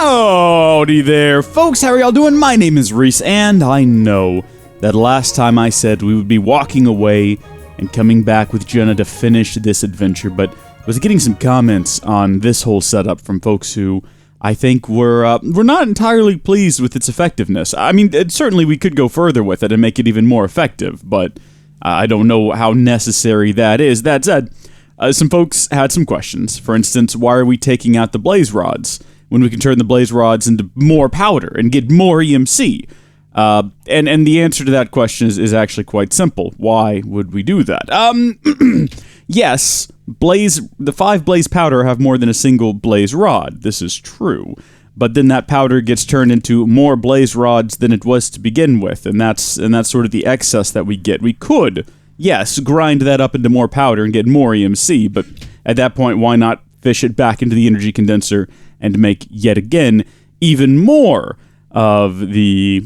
Howdy there, folks. How are y'all doing? My name is Reese, and I know that last time I said we would be walking away and coming back with Jenna to finish this adventure, but I was getting some comments on this whole setup from folks who I think were not entirely pleased with its effectiveness. I mean, certainly we could go further with it and make it even more effective, but I don't know how necessary that is. That said, some folks had some questions. For instance, why are we taking out the blaze rods when we can turn the blaze rods into more powder and get more EMC? And the answer to that question is actually quite simple. Why would we do that? Yes, the 5 blaze powder have more than a single blaze rod. This is true. But then that powder gets turned into more blaze rods than it was to begin with, and that's sort of the excess that we get. We could, yes, grind that up into more powder and get more EMC, but at that point, why not fish it back into the energy condenser and make, yet again, even more blaze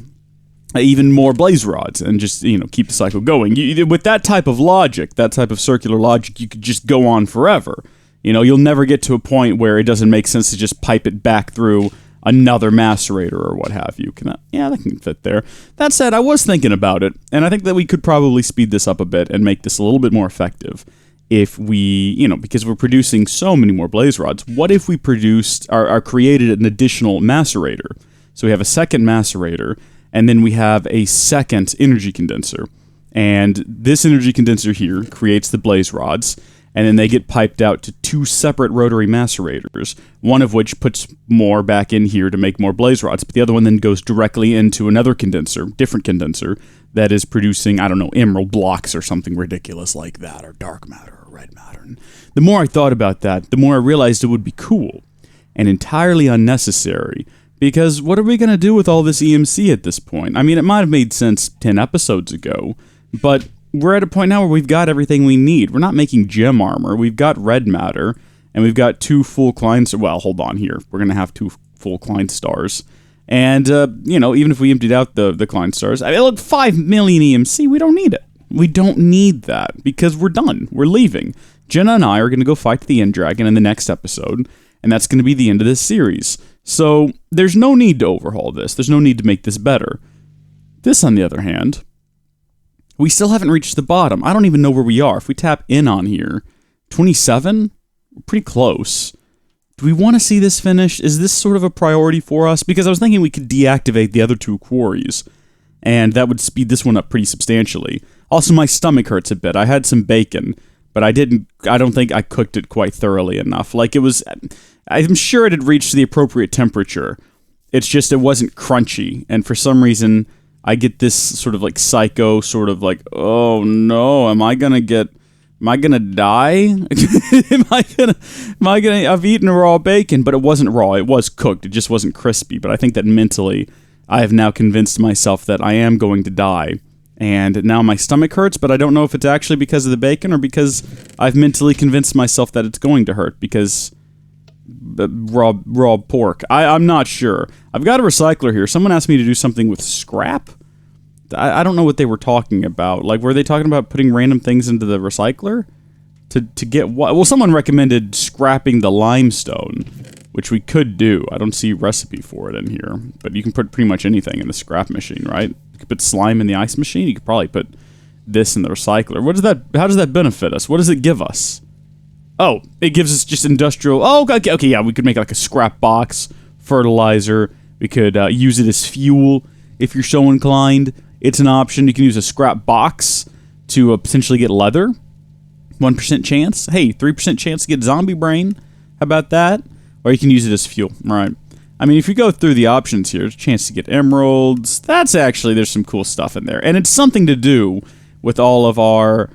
rods, and just, keep the cycle going. With that type of logic, that type of circular logic, you could just go on forever. You'll never get to a point where it doesn't make sense to just pipe it back through another macerator or what have you. That can fit there. That said, I was thinking about it, and I think that we could probably speed this up a bit and make this a little bit more effective if we, because we're producing so many more blaze rods. What if we created an additional macerator? So we have a second macerator, and then we have a second energy condenser. And this energy condenser here creates the blaze rods, and then they get piped out to 2 separate rotary macerators, one of which puts more back in here to make more blaze rods, but the other one then goes directly into another condenser, different condenser, that is producing, emerald blocks or something ridiculous like that, or dark matter, or red matter. And the more I thought about that, the more I realized it would be cool, and entirely unnecessary, because what are we going to do with all this EMC at this point? I mean, it might have made sense 10 episodes ago, but we're at a point now where we've got everything we need. We're not making gem armor. We've got red matter, and we've got 2 full Klein... Well, hold on here. We're going to have 2 full Klein stars. And, even if we emptied out the Klein stars... look, 5 million EMC, we don't need it. We don't need that, because we're done. We're leaving. Jenna and I are going to go fight the End Dragon in the next episode, and that's going to be the end of this series. So, there's no need to overhaul this. There's no need to make this better. This, on the other hand... We still haven't reached the bottom. I don't even know where we are. If we tap in on here, 27? We're pretty close. Do we want to see this finished? Is this sort of a priority for us? Because I was thinking we could deactivate the other 2 quarries, and that would speed this one up pretty substantially. Also, my stomach hurts a bit. I had some bacon, but I don't think I cooked it quite thoroughly enough. I'm sure it had reached the appropriate temperature. It's just it wasn't crunchy, and for some reason... I get this sort of psycho sort of oh no, am I gonna die? I've eaten raw bacon, but it wasn't raw, it was cooked, it just wasn't crispy. But I think that mentally, I have now convinced myself that I am going to die. And now my stomach hurts, but I don't know if it's actually because of the bacon or because I've mentally convinced myself that it's going to hurt because... raw pork. I'm not sure. I've got a recycler here. Someone asked me to do something with scrap. I don't know what they were talking about. Were they talking about putting random things into the recycler? To get what? Well, someone recommended scrapping the limestone, which we could do. I don't see a recipe for it in here. But you can put pretty much anything in the scrap machine, right? You could put slime in the ice machine. You could probably put this in the recycler. How does that benefit us? What does it give us? Oh, it gives us just industrial... Oh, okay, yeah, we could make a scrap box, fertilizer. We could use it as fuel if you're so inclined. It's an option. You can use a scrap box to potentially get leather. 1% chance. Hey, 3% chance to get zombie brain. How about that? Or you can use it as fuel. All right. I mean, if you go through the options here, there's a chance to get emeralds. There's some cool stuff in there. And it's something to do with all of our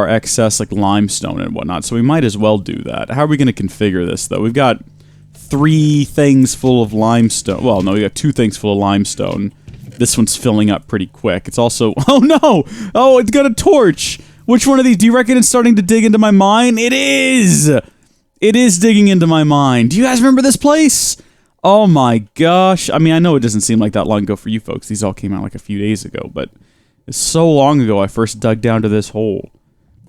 excess limestone and whatnot, so we might as well do that. How are we going to configure this, though? We've got 3 things full of limestone. Well, no, we got 2 things full of limestone. This one's filling up pretty quick. It's also... Oh, no! Oh, it's got a torch! Which one of these? Do you reckon it's starting to dig into my mine? It is! It is digging into my mine. Do you guys remember this place? Oh, my gosh. I mean, I know it doesn't seem like that long ago for you folks. These all came out a few days ago, but it's so long ago I first dug down to this hole.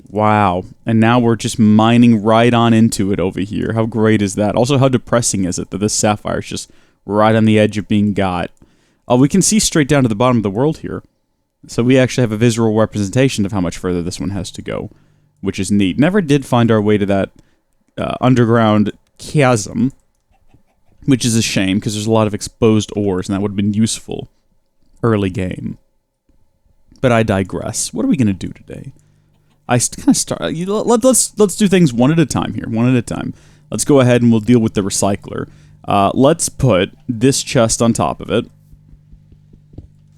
Wow. And now we're just mining right on into it over here. How great is that? Also, how depressing is it that this sapphire is just right on the edge of being got. Oh, we can see straight down to the bottom of the world here. So we actually have a visual representation of how much further this one has to go, which is neat. Never did find our way to that underground chasm, which is a shame, because there's a lot of exposed ores, and that would have been useful early game. But I digress. What are we going to do today? I kind of start... Let's do things one at a time here. One at a time. Let's go ahead and we'll deal with the recycler. Let's put this chest on top of it.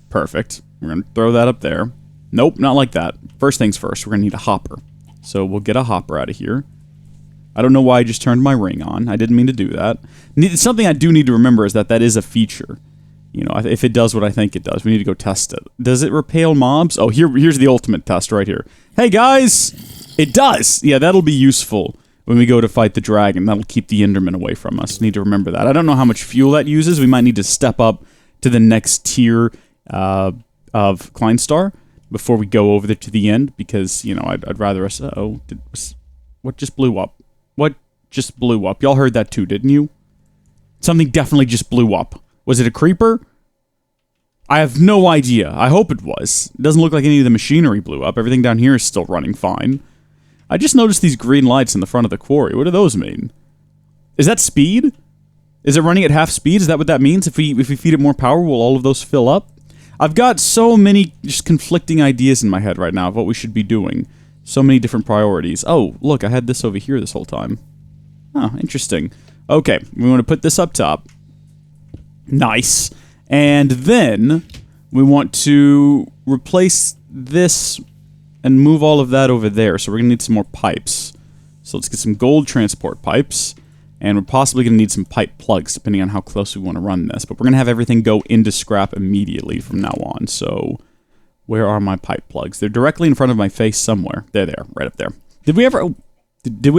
Perfect. We're going to throw that up there. Nope, not like that. First things first, we're going to need a hopper. So we'll get a hopper out of here. I don't know why I just turned my ring on. I didn't mean to do that. Something I do need to remember is that is a feature. You know, if it does what I think it does, we need to go test it. Does it repel mobs? Oh, here's the ultimate test right here. Hey, guys! It does! Yeah, that'll be useful when we go to fight the dragon. That'll keep the Enderman away from us. Need to remember that. I don't know how much fuel that uses. We might need to step up to the next tier of Kleinstar before we go over there to the end, because, you know, I'd rather us... Uh-oh. What just blew up? What just blew up? Y'all heard that too, didn't you? Something definitely just blew up. Was it a creeper? I have no idea. I hope it was. It doesn't look like any of the machinery blew up. Everything down here is still running fine. I just noticed these green lights in the front of the quarry. What do those mean? Is that speed? Is it running at half speed? Is that what that means? If we feed it more power, will all of those fill up? I've got so many just conflicting ideas in my head right now of what we should be doing. So many different priorities. Oh, look, I had this over here this whole time. Oh, interesting. Okay, we want to put this up top. Nice. And then we want to replace this and move all of that over there. So we're going to need some more pipes. So let's get some gold transport pipes. And we're possibly going to need some pipe plugs, depending on how close we want to run this. But we're going to have everything go into scrap immediately from now on. So where are my pipe plugs? They're directly in front of my face somewhere. They're there, right up there. Did we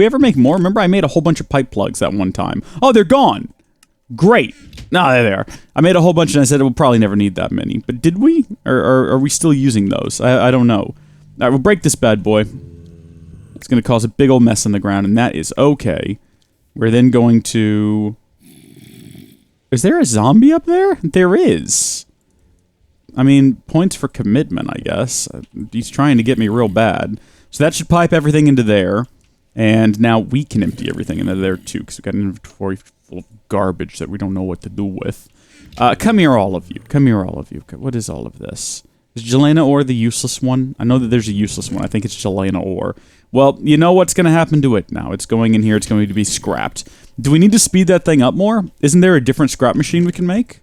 ever make more? Remember, I made a whole bunch of pipe plugs that one time. Oh, they're gone. Great. No, there they are. I made a whole bunch and I said we'll probably never need that many. But did we? Or are we still using those? I don't know. All right, we'll break this bad boy. It's going to cause a big old mess on the ground, and that is okay. We're then going to... Is there a zombie up there? There is. I mean, points for commitment, I guess. He's trying to get me real bad. So that should pipe everything into there. And now we can empty everything into there, too, because we've got an inventory full of garbage that we don't know what to do with. Come here, all of you. Come here, all of you. What is all of this? Is Jelena ore the useless one? I know that there's a useless one. I think it's Jelena ore. Well, you know what's going to happen to it now. It's going in here. It's going to be scrapped. Do we need to speed that thing up more? Isn't there a different scrap machine we can make?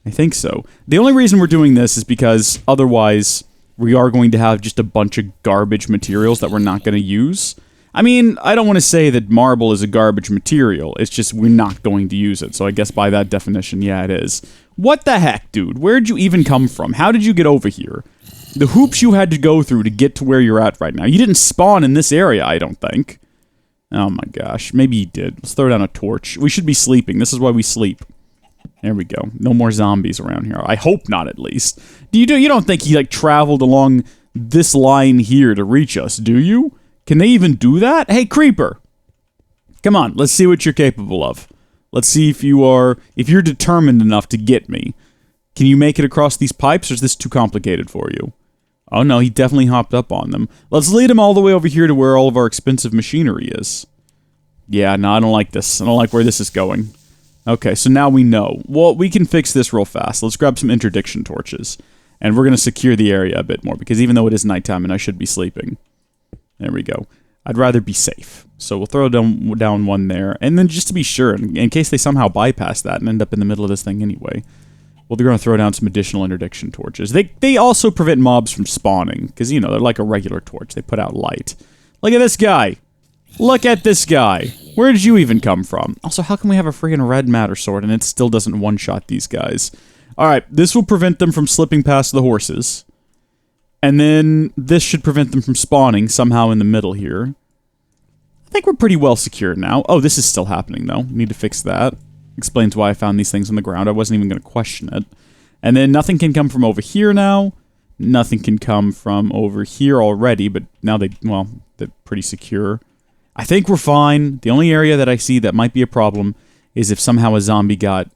I think so. The only reason we're doing this is because otherwise we are going to have just a bunch of garbage materials that we're not going to use. I mean, I don't want to say that marble is a garbage material. It's just we're not going to use it. So I guess by that definition, yeah, it is. What the heck, dude? Where'd you even come from? How did you get over here? The hoops you had to go through to get to where you're at right now. You didn't spawn in this area, I don't think. Oh my gosh. Maybe you did. Let's throw down a torch. We should be sleeping. This is why we sleep. There we go. No more zombies around here. I hope not, at least. You don't think he, like, traveled along this line here to reach us, do you? Can they even do that? Hey, Creeper! Come on, let's see what you're capable of. Let's see if you're determined enough to get me. Can you make it across these pipes, or is this too complicated for you? Oh no, he definitely hopped up on them. Let's lead him all the way over here to where all of our expensive machinery is. Yeah, no, I don't like this. I don't like where this is going. Okay, so now we know. Well, we can fix this real fast. Let's grab some interdiction torches. And we're going to secure the area a bit more, because even though it is nighttime and I should be sleeping. There we go. I'd rather be safe. So we'll throw down one there. And then just to be sure, in case they somehow bypass that and end up in the middle of this thing anyway, well, they're going to throw down some additional interdiction torches. They also prevent mobs from spawning, because, you know, they're like a regular torch. They put out light. Look at this guy. Look at this guy. Where did you even come from? Also, how can we have a friggin' red matter sword and it still doesn't one-shot these guys? Alright, this will prevent them from slipping past the horses. And then this should prevent them from spawning somehow in the middle here. I think we're pretty well secured now. Oh, this is still happening, though. Need to fix that. Explains why I found these things on the ground. I wasn't even going to question it. And then nothing can come from over here now. Nothing can come from over here already, but now they're pretty secure. I think we're fine. The only area that I see that might be a problem is if somehow a zombie got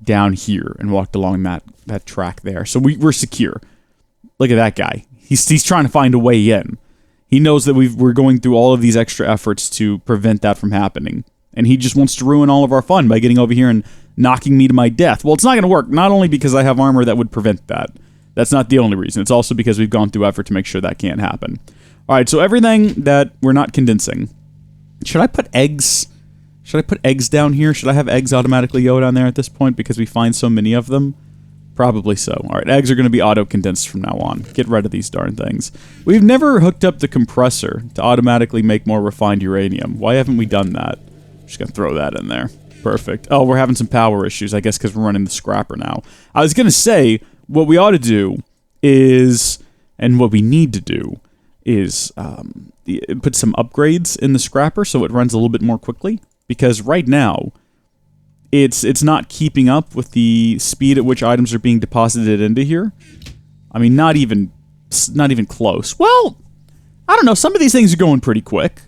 down here and walked along that track there. So we're secure. Look at that guy. He's trying to find a way in. He knows that we're going through all of these extra efforts to prevent that from happening. And he just wants to ruin all of our fun by getting over here and knocking me to my death. Well, it's not going to work, not only because I have armor that would prevent that. That's not the only reason. It's also because we've gone through effort to make sure that can't happen. All right, so everything that we're not condensing. Should I put eggs? Should I put eggs down here? Should I have eggs automatically go down there at this point because we find so many of them? Probably so. All right, eggs are going to be auto-condensed from now on. Get rid of these darn things. We've never hooked up the compressor to automatically make more refined uranium. Why haven't we done that? Just going to throw that in there. Perfect. Oh, we're having some power issues, I guess, because we're running the scrapper now. I was going to say, what we ought to do is, and what we need to do, is put some upgrades in the scrapper so it runs a little bit more quickly. Because right now, it's not keeping up with the speed at which items are being deposited into here. I mean, not even close. Well, I don't know. Some of these things are going pretty quick.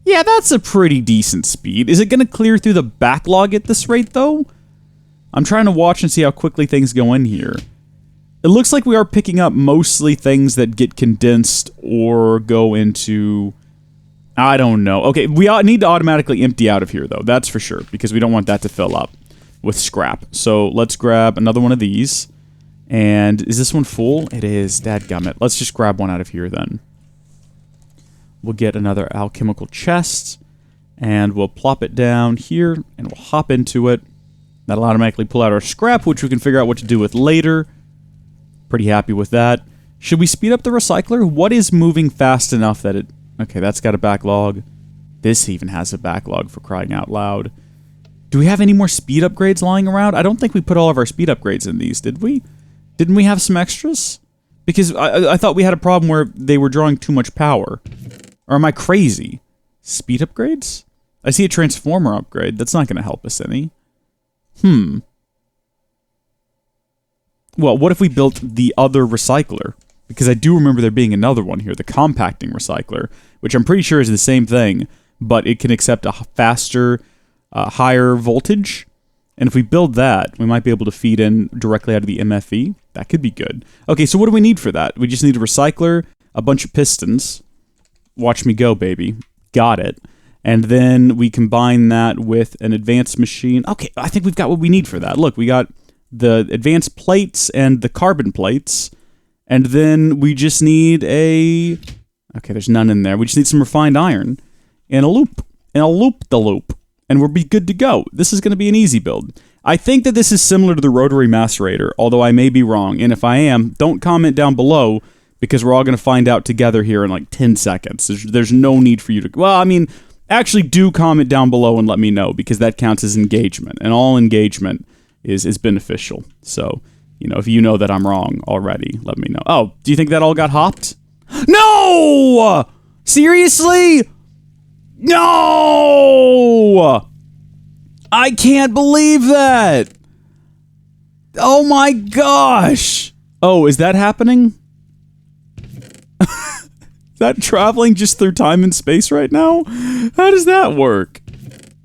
Yeah, that's a pretty decent speed. Is it going to clear through the backlog at this rate, though? I'm trying to watch and see how quickly things go in here. It looks like we are picking up mostly things that get condensed or go into... I don't know. Okay, we need to automatically empty out of here, though. That's for sure, because we don't want that to fill up with scrap. So let's grab another one of these. And is this one full? It is. Dadgummit. Let's just grab one out of here, then. We'll get another alchemical chest, and we'll plop it down here, and we'll hop into it. That'll automatically pull out our scrap, which we can figure out what to do with later. Pretty happy with that. Should we speed up the recycler? What is moving fast enough that it... Okay, that's got a backlog. This even has a backlog, for crying out loud. Do we have any more speed upgrades lying around? I don't think we put all of our speed upgrades in these, did we? Didn't we have some extras? Because I thought we had a problem where they were drawing too much power. Or am I crazy? Speed upgrades? I see a transformer upgrade. That's not going to help us any. Well, what if we built the other recycler? Because I do remember there being another one here, the compacting recycler, which I'm pretty sure is the same thing, but it can accept a faster, higher voltage. And if we build that, we might be able to feed in directly out of the MFE. That could be good. Okay, so what do we need for that? We just need a recycler, a bunch of pistons. Watch me go, baby. Got it. And then we combine that with an advanced machine. Okay, I think we've got what we need for that. Look, we got the advanced plates and the carbon plates. And then we just need a... Okay, there's none in there. We just need some refined iron and a loop. And a loop-the-loop. And we'll be good to go. This is going to be an easy build. I think that this is similar to the rotary macerator, although I may be wrong. And if I am, don't comment down below, because we're all going to find out together here in like 10 seconds. There's no need for you to... Well, I mean, actually do comment down below and let me know, because that counts as engagement. And all engagement is beneficial. So... You know, if you know that I'm wrong already, let me know. Oh, do you think that all got hopped? No! Seriously? No! I can't believe that! Oh my gosh! Oh, is that happening? Is that traveling just through time and space right now? How does that work?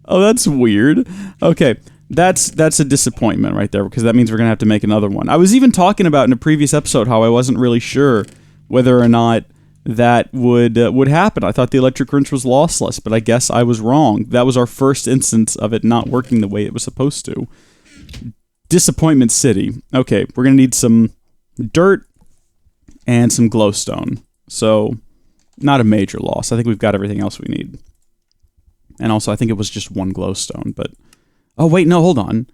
Oh, that's weird. Okay. That's a disappointment right there, because that means we're going to have to make another one. I was even talking about in a previous episode how I wasn't really sure whether or not that would happen. I thought the electric wrench was lossless, but I guess I was wrong. That was our first instance of it not working the way it was supposed to. Disappointment City. Okay, we're going to need some dirt and some glowstone. So, not a major loss. I think we've got everything else we need. And also, I think it was just one glowstone, but... Oh, wait, no, hold on.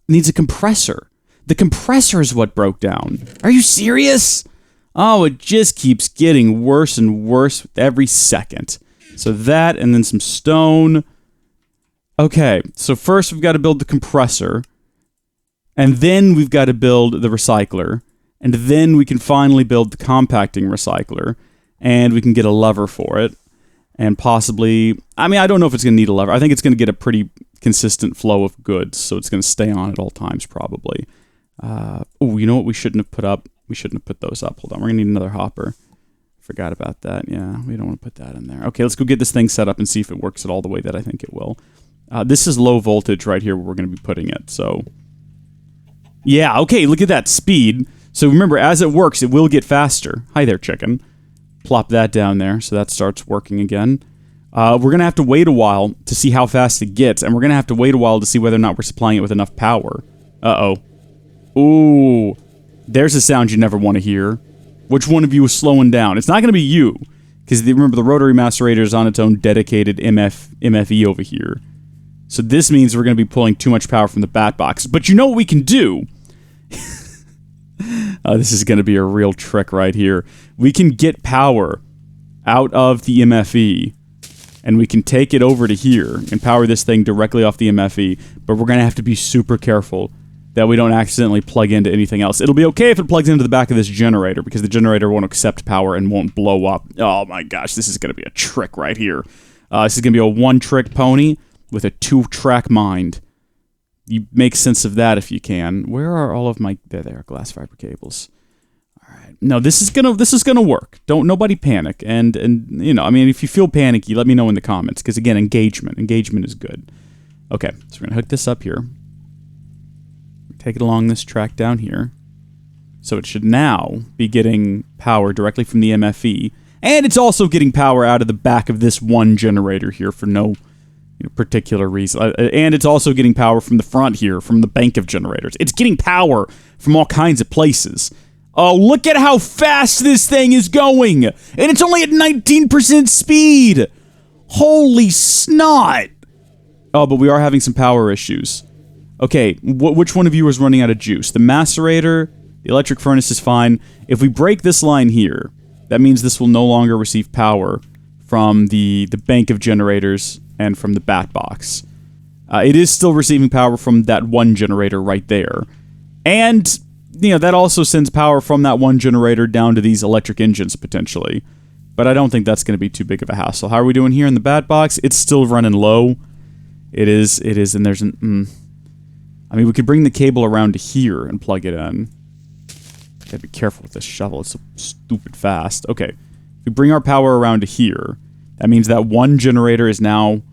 It needs a compressor. The compressor is what broke down. Are you serious? Oh, it just keeps getting worse and worse with every second. So that, and then some stone. Okay, so first we've got to build the compressor. And then we've got to build the recycler. And then we can finally build the compacting recycler. And we can get a lever for it. And possibly... I mean, I don't know if it's going to need a lever. I think it's going to get a pretty consistent flow of goods. So it's going to stay on at all times, probably. Oh, you know what we shouldn't have put up? We shouldn't have put those up. Hold on, we're going to need another hopper. Forgot about that. Yeah, we don't want to put that in there. Okay, let's go get this thing set up and see if it works at all the way that I think it will. This is low voltage right here where we're going to be putting it. So Yeah, okay, look at that speed. So remember, as it works, it will get faster. Hi there, chicken. Plop that down there so that starts working again. We're going to have to wait a while to see how fast it gets, and we're going to have to wait a while to see whether or not we're supplying it with enough power. Uh-oh. Ooh. There's a sound you never want to hear. Which one of you is slowing down? It's not going to be you, because remember, the rotary macerator is on its own dedicated MFE over here. So this means we're going to be pulling too much power from the bat box. But you know what we can do? This is going to be a real trick right here. We can get power out of the MFE, and we can take it over to here and power this thing directly off the MFE, but we're going to have to be super careful that we don't accidentally plug into anything else. It'll be okay if it plugs into the back of this generator, because the generator won't accept power and won't blow up. Oh my gosh, this is going to be a trick right here. This is going to be a one-trick pony with a two-track mind. You make sense of that if you can. Where are all of my... There they are, glass fiber cables. All right. No, this is gonna work. Nobody panic. And you know, I mean, if you feel panicky, let me know in the comments, because again, engagement is good. Okay, so we're gonna hook this up here. Take it along this track down here. So it should now be getting power directly from the MFE, and it's also getting power out of the back of this one generator here for no particular reason. And it's also getting power from the front here, from the bank of generators. It's getting power from all kinds of places. Oh, look at how fast this thing is going! And it's only at 19% speed! Holy snot! Oh, but we are having some power issues. Okay, which one of you is running out of juice? The macerator, the electric furnace is fine. If we break this line here, that means this will no longer receive power from the bank of generators and from the bat box. It is still receiving power from that one generator right there. And, you know, that also sends power from that one generator down to these electric engines, potentially. But I don't think that's going to be too big of a hassle. How are we doing here in the bat box? It's still running low. It is, and there's an... I mean, we could bring the cable around to here and plug it in. Gotta be careful with this shovel. It's so stupid fast. Okay. If we bring our power around to here, that means that one generator is now...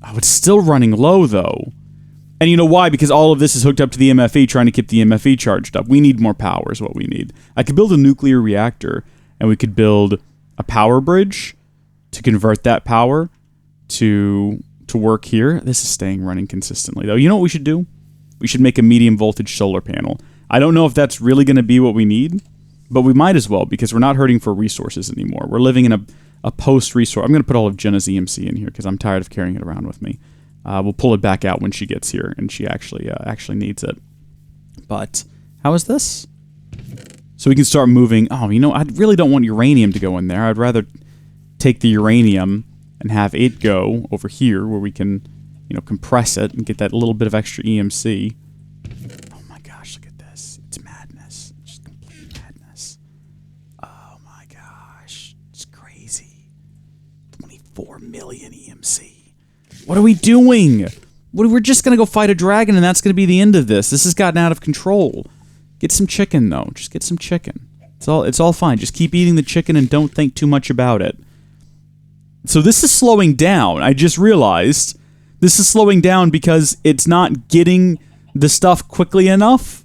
Oh, it's still running low, though. And you know why? Because all of this is hooked up to the MFE, trying to keep the MFE charged up. We need more power is what we need. I could build a nuclear reactor, and we could build a power bridge to convert that power to work here. This is staying running consistently, though. You know what we should do? We should make a medium voltage solar panel. I don't know if that's really going to be what we need, but we might as well, because we're not hurting for resources anymore. We're living in a post-resource... I'm going to put all of Jenna's EMC in here, because I'm tired of carrying it around with me. We'll pull it back out when she gets here, and she actually needs it. But, how is this? So we can start moving... Oh, you know, I really don't want uranium to go in there. I'd rather take the uranium and have it go over here, where we can, you know, compress it and get that little bit of extra EMC. Oh my gosh, look at this. It's madness. It's just complete madness. Oh my gosh. It's crazy. 24 million EMC. What are we doing? We're just gonna go fight a dragon, and that's gonna be the end of this. This has gotten out of control. Get some chicken, though. Just get some chicken. It's all fine. Just keep eating the chicken and don't think too much about it. So this is slowing down. I just realized this is slowing down because it's not getting the stuff quickly enough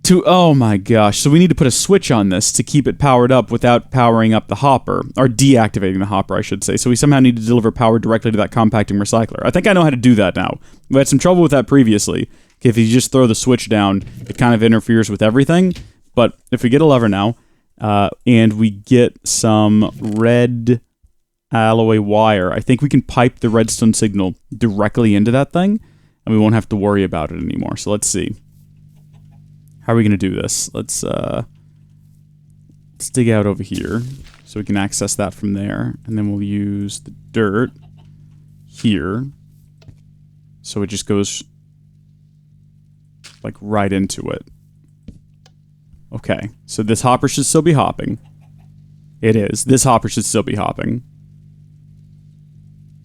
to... Oh my gosh. So we need to put a switch on this to keep it powered up without powering up the hopper. Or deactivating the hopper, I should say. So we somehow need to deliver power directly to that compacting recycler. I think I know how to do that now. We had some trouble with that previously. If you just throw the switch down, it kind of interferes with everything. But if we get a lever now... and we get some red alloy wire. I think we can pipe the redstone signal directly into that thing, and we won't have to worry about it anymore. So let's see. How are we going to do this? Let's dig out over here so we can access that from there, and then we'll use the dirt here so it just goes like right into it. Okay, so this hopper should still be hopping. It is. This hopper should still be hopping.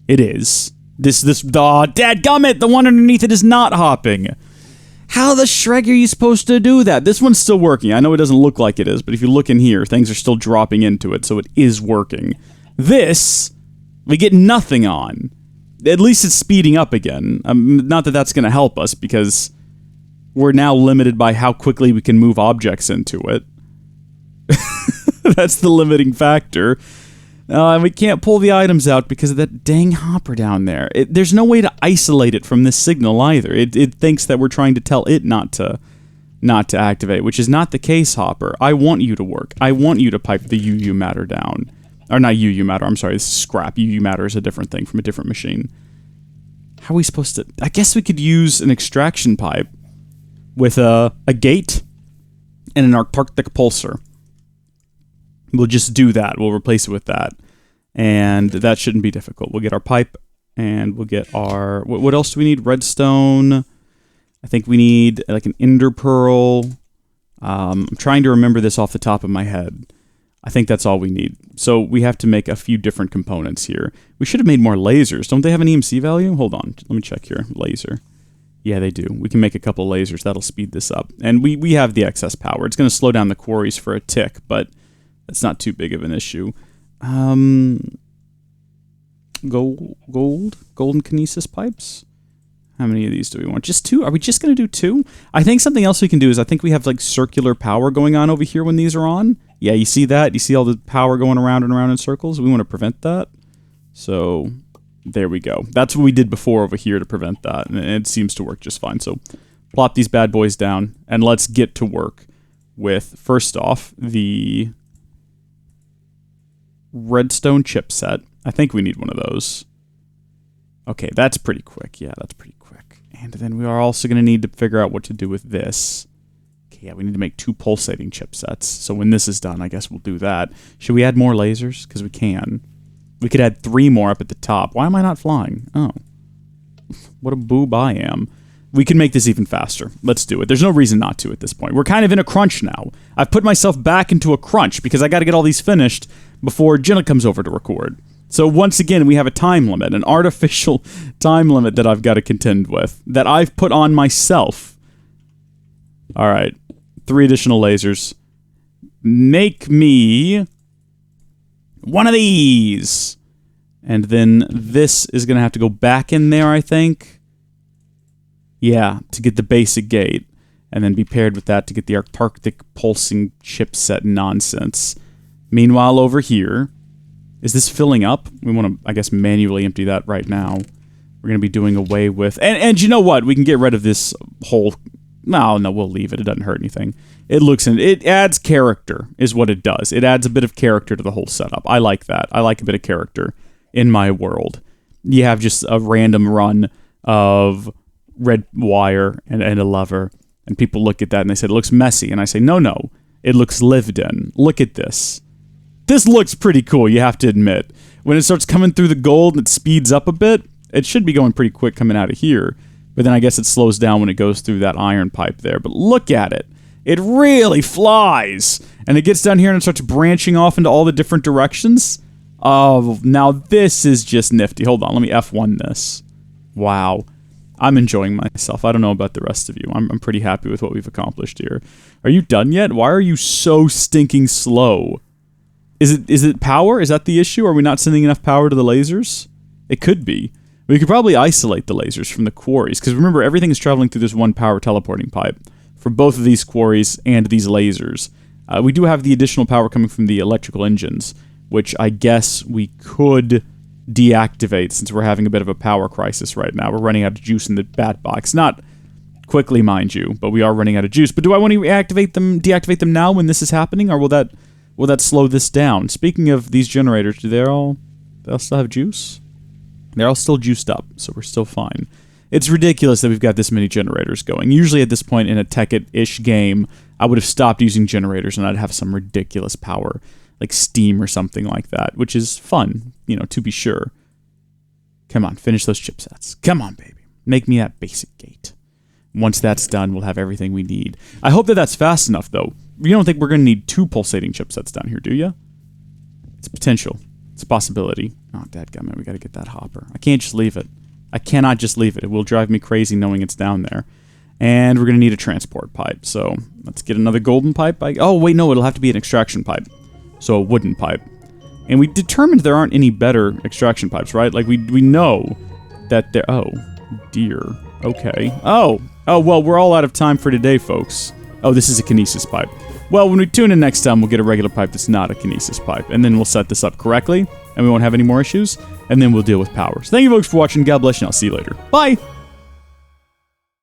It is. Dadgummit! The one underneath it is not hopping. How the shreg are you supposed to do that? This one's still working. I know it doesn't look like it is, but if you look in here, things are still dropping into it, so it is working. This, we get nothing on. At least it's speeding up again. Not that that's going to help us, because we're now limited by how quickly we can move objects into it. That's the limiting factor. And we can't pull the items out because of that dang hopper down there. There's no way to isolate it from this signal either. It thinks that we're trying to tell it not to activate, which is not the case, Hopper. I want you to work. I want you to pipe the UU matter down. Or not UU matter, I'm sorry, this is scrap. UU matter is a different thing from a different machine. How are we supposed to... I guess we could use an extraction pipe with a gate and an Arctic pulsar. We'll just do that. We'll replace it with that. And that shouldn't be difficult. We'll get our pipe, and we'll get our... What else do we need? Redstone. I think we need, like, an ender pearl. I'm trying to remember this off the top of my head. I think that's all we need. So we have to make a few different components here. We should have made more lasers. Don't they have an EMC value? Hold on. Let me check here. Laser. Yeah, they do. We can make a couple lasers. That'll speed this up. And we have the excess power. It's going to slow down the quarries for a tick, but that's not too big of an issue. Golden kinesis pipes? How many of these do we want? Just 2? Are we just going to do 2? I think something else we can do is I think we have like circular power going on over here when these are on. Yeah, you see that? You see all the power going around and around in circles? We want to prevent that. So there we go. That's what we did before over here to prevent that. And it seems to work just fine. So plop these bad boys down and let's get to work with, first off, the Redstone Chipset. I think we need one of those. Okay, that's pretty quick. Yeah, that's pretty quick. And then we are also going to need to figure out what to do with this. Okay, yeah, we need to make 2 pulsating chipsets. So when this is done, I guess we'll do that. Should we add more lasers? Because we can. We could add 3 more up at the top. Why am I not flying? Oh. What a boob I am. We can make this even faster. Let's do it. There's no reason not to at this point. We're kind of in a crunch now. I've put myself back into a crunch because I got to get all these finished before Jenna comes over to record. So once again, we have a time limit, an artificial time limit that I've got to contend with, that I've put on myself. All right, 3 additional lasers. Make me one of these. And then this is going to have to go back in there, I think. Yeah, to get the basic gate. And then be paired with that to get the Arctic pulsing chipset nonsense. Meanwhile, over here... Is this filling up? We want to, I guess, manually empty that right now. We're going to be doing away with... And you know what? We can get rid of this whole... No, we'll leave it. It doesn't hurt anything. It adds character, is what it does. It adds a bit of character to the whole setup. I like that. I like a bit of character in my world. You have just a random run of red wire and a lever, and people look at that and they say, it looks messy. And I say, no. It looks lived in. Look at this. This looks pretty cool, you have to admit. When it starts coming through the gold and it speeds up a bit, it should be going pretty quick coming out of here. But then I guess it slows down when it goes through that iron pipe there. But look at it. It really flies. And it gets down here and it starts branching off into all the different directions. Oh, now this is just nifty. Hold on, let me F1 this. Wow. I'm enjoying myself. I don't know about the rest of you. I'm pretty happy with what we've accomplished here. Are you done yet? Why are you so stinking slow? Is it power? Is that the issue? Are we not sending enough power to the lasers? It could be. We could probably isolate the lasers from the quarries, because remember, everything is traveling through this one power teleporting pipe for both of these quarries and these lasers. We do have the additional power coming from the electrical engines, which I guess we could deactivate since we're having a bit of a power crisis right now. We're running out of juice in the bat box. Not quickly, mind you, but we are running out of juice. But do I want to deactivate them now when this is happening, or will that slow this down? Speaking of these generators, do they'll still have juice? They're all still juiced up, so we're still fine. It's ridiculous that we've got this many generators going. Usually at this point in a Tekkit-ish game, I would have stopped using generators and I'd have some ridiculous power, like steam or something like that, which is fun, to be sure. Come on, finish those chipsets. Come on, baby. Make me that basic gate. Once that's done, we'll have everything we need. I hope that that's fast enough, though. You don't think we're going to need 2 pulsating chipsets down here, do you? It's potential. It's a possibility. Oh, dadgummit, we got to get that hopper. I can't just leave it. I cannot just leave it. It will drive me crazy knowing it's down there. And we're going to need a transport pipe. So let's get another golden pipe. Oh, wait, no, it'll have to be an extraction pipe. So a wooden pipe. And we determined there aren't any better extraction pipes, right? Like, we know that there... Oh, dear. Okay. Oh, well, we're all out of time for today, folks. Oh, this is a kinesis pipe. Well, when we tune in next time, we'll get a regular pipe that's not a kinesis pipe, and then we'll set this up correctly, and we won't have any more issues, and then we'll deal with power. So thank you folks for watching. God bless you, and I'll see you later. Bye!